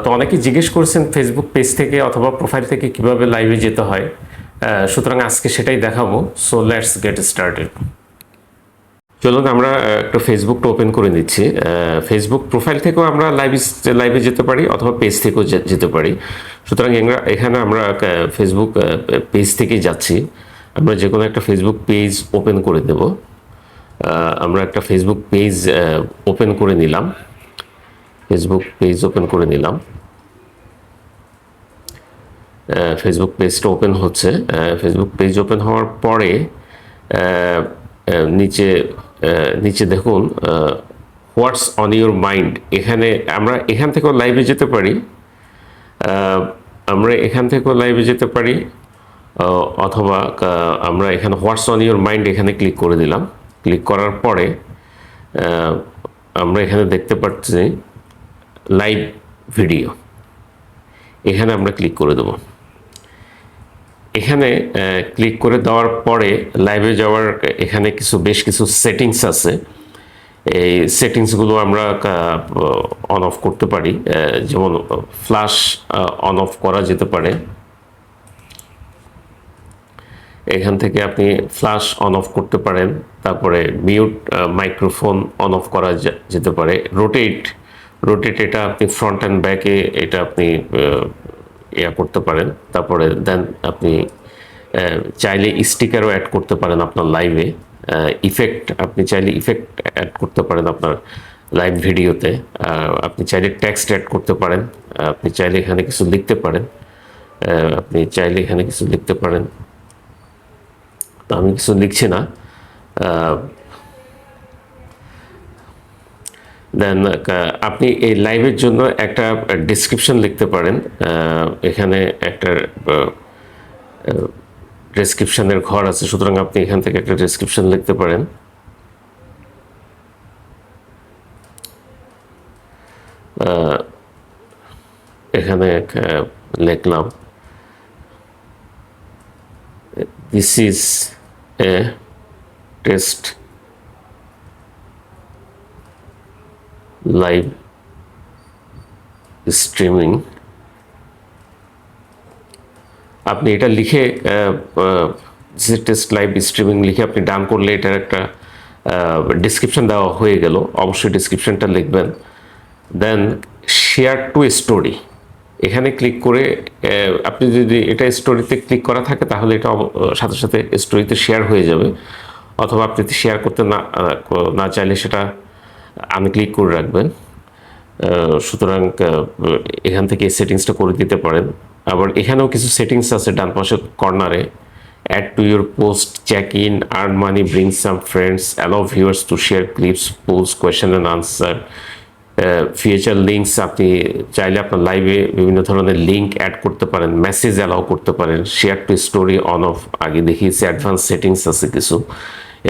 তো অনেকেই জিজ্ঞেস করছেন ফেসবুক পেজ থেকে অথবা প্রোফাইল থেকে কিভাবে লাইভে যেতে হয়। সুতরাং আজকে সেটাই দেখাবো। So let's get started. চলুন আমরা একটা ফেসবুকটা ওপেন করে নিচ্ছি। ফেসবুক প্রোফাইল থেকেও আমরা লাইভে যেতে পারি অথবা পেজ থেকেও যেতে পারি। সুতরাং এখানে আমরা ফেসবুক পেজ থেকেই যাচ্ছি। আমরা যে কোনো একটা ফেসবুক পেজ ওপেন করে দেব। আমরা একটা ফেসবুক পেজ ওপেন করে নিলাম। ফেসবুক পেজ ওপেন করে নিলাম। ফেসবুক পেজটা ওপেন হচ্ছে। ফেসবুক পেজ ওপেন হওয়ার পরে নিচে নিচে দেখুন হোয়াটস অন ইউর মাইন্ড। আমরা এখান থেকেও লাইভে যেতে পারি। অথবা আমরা এখানে হোয়াটস অন ইউর মাইন্ড এখানে ক্লিক করে দিলাম। ক্লিক করার পরে আমরা এখানে দেখতে পাচ্ছি লাইভ ভিডিও। এখানে আমরা ক্লিক করে দেব। এখানে ক্লিক করে দেওয়ার পরে লাইভে যাওয়ার এখানে বেশ কিছু সেটিংস আছে। এই সেটিংসগুলো আমরা অন অফ করতে পারি। যেমন ফ্ল্যাশ অন অফ করা যেতে পারে। এখান থেকে আপনি ফ্ল্যাশ অন অফ করতে পারেন। তারপরে মিউট মাইক্রোফোন অন অফ করা যেতে পারে। রোটেট এটা আপনি ফ্রন্ট অ্যান্ড ব্যাকে এটা আপনি করতে পারেন। তারপরে দেন আপনি চাইলে স্টিকারও অ্যাড করতে পারেন আপনার লাইভে। আপনি চাইলে ইফেক্ট অ্যাড করতে পারেন আপনার লাইভ ভিডিওতে। আপনি চাইলে টেক্সট অ্যাড করতে পারেন। আপনি চাইলে এখানে কিছু লিখতে পারেন। তো আমি কিছু লিখছি না। দেন আপনি এই লাইভের জন্য একটা ডেসক্রিপশন লিখতে পারেন। এখানে একটা ডেসক্রিপশনের ঘর আছে, সুতরাং আপনি এখান থেকে একটা ডেসক্রিপশন লিখতে পারেন। এখানে লিখলাম this is a test live streaming. আপনি এটা লিখে টেস্ট লাইভ স্ট্রিমিং লিখে আপনি ডান করলে এটার একটা ডিসক্রিপশন দেওয়া হয়ে গেল। অবশ্যই ডিসক্রিপশনটা লিখবেন। দেন শেয়ার টু স্টোরি এখানে ক্লিক করে আপনি যদি এটা স্টোরিতে ক্লিক করা থাকে তাহলে এটা সাথে সাথে স্টোরিতে শেয়ার হয়ে যাবে। অথবা আপনি শেয়ার করতে না চাইলে সেটা আনক্লিক করে রাখবেন। সুতরাং এখান থেকে এই সেটিংসটা করে দিতে পারেন। আবার এখানেও কিছু সেটিংস আছে ডান পাশের কর্নারে। Add to your post, check in, earn money, bring some friends, allow viewers to share clips, polls, question and answer, future links. আপনি চাইলে আপনার লাইভে বিভিন্ন ধরনের লিঙ্ক অ্যাড করতে পারেন, মেসেজ অ্যালাউ করতে পারেন, share two story on of. আগে দেখিয়েছি অ্যাডভান্স সেটিংস আছে কিছু,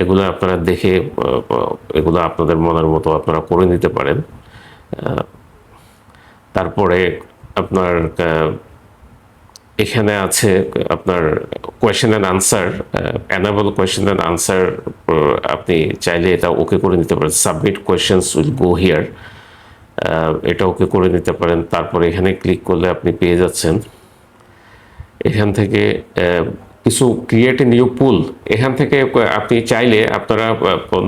এগুলো আপনারা দেখে এগুলো আপনাদের মনের মতো আপনারা করে নিতে পারেন। তারপরে আপনার এখানে আছে আপনার question and answer, enable question and answer. আপনি চাইলে এটা ওকে করে নিতে পারেন। Submit questions will go here, এটা ওকে করে নিতে পারেন। তারপরে এখানে ক্লিক করলে আপনি পেয়ে যাচ্ছেন এখান থেকে কিছু ক্রিয়েট এ নিউ পুল। এখান থেকে আপনি চাইলে আপনারা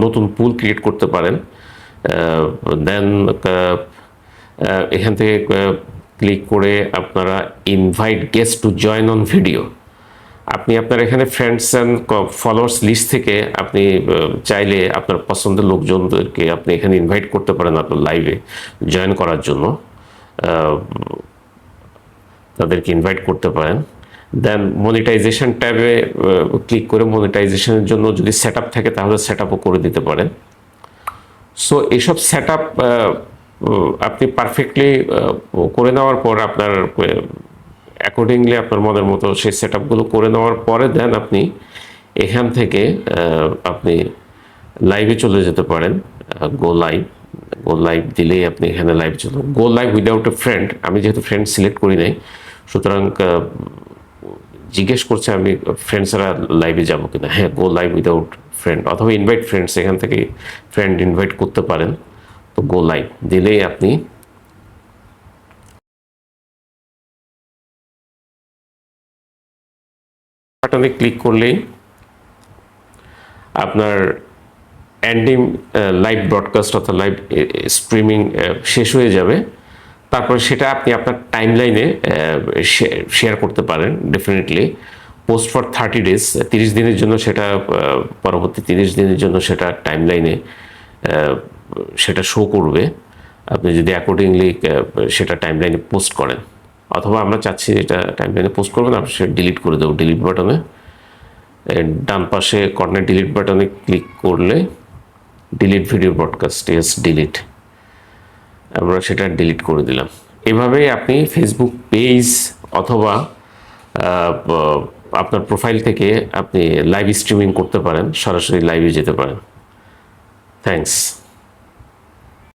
নতুন পুল ক্রিয়েট করতে পারেন। দেন এখান থেকে ক্লিক করে আপনারা invite guest to join on video. আপনি আপনার এখানে ফ্রেন্ডস অ্যান্ড ফলোয়ার্স লিস্ট থেকে আপনি চাইলে আপনার পছন্দের লোকজনদেরকে আপনি এখানে ইনভাইট করতে পারেন আপনার লাইভে জয়েন করার জন্য। তাদেরকে ইনভাইট করতে পারেন। দেন মনিটাইজেশন ট্যাবে ক্লিক করে মনিটাইজেশনের জন্য যদি সেট আপ থাকে তাহলে সেট আপও করে দিতে পারেন। সো এইসব সেট আপ আপনি পারফেক্টলি করে নেওয়ার পর আপনার অ্যাকর্ডিংলি আপনার মনের মতো সেই সেট আপগুলো করে নেওয়ার পরে দেন আপনি এখান থেকে আপনি লাইভে চলে যেতে পারেন। গো লাইভ দিলেই আপনি এখানে লাইভ চলে গো লাইভ উইদাউট এ ফ্রেন্ড। আমি যেহেতু ফ্রেন্ড সিলেক্ট করি নাই, সুতরাং জিজ্ঞেস করছে আমি ফ্রেন্ড ছাড়া লাইভে যাবো কিনা। হ্যাঁ, গো লাইভ উইদাউট ফ্রেন্ড অথবা ইনভাইট ফ্রেন্ডস, এখান থেকে ফ্রেন্ড ইনভাইট করতে পারেন। তো গো লাইভ দিলেই আপনি বাটনে ক্লিক করলেই আপনার এন্ডিং লাইভ ব্রডকাস্ট অর্থাৎ লাইভ স্ট্রিমিং শেষ হয়ে যাবে। তারপরে সেটা আপনি আপনার টাইমলাইনে শেয়ার করতে পারেন ডেফিনেটলি। পোস্ট ফর 30 days, 30 দিনের জন্য সেটা পরবর্তী 30 দিনের জন্য সেটা টাইমলাইনে সেটা শো করবে আপনি যদি অ্যাকর্ডিংলি সেটা টাইমলাইনে পোস্ট করেন। অথবা আমরা চাচ্ছি এটা টাইমলাইনে পোস্ট করবেন, আমরা সেটা ডিলিট করে দেবো ডিলিট বাটনে। ডান পাশে কর্নার ডিলিট বাটনে ক্লিক করলে delete video broadcast, yes delete, আমরা সেটা ডিলিট করে দিলাম। এভাবেই আপনি ফেসবুক পেজ অথবা আপনার প্রোফাইল থেকে আপনি লাইভ স্ট্রিমিং করতে পারেন, সরাসরি লাইভে যেতে পারেন। থ্যাঙ্কস।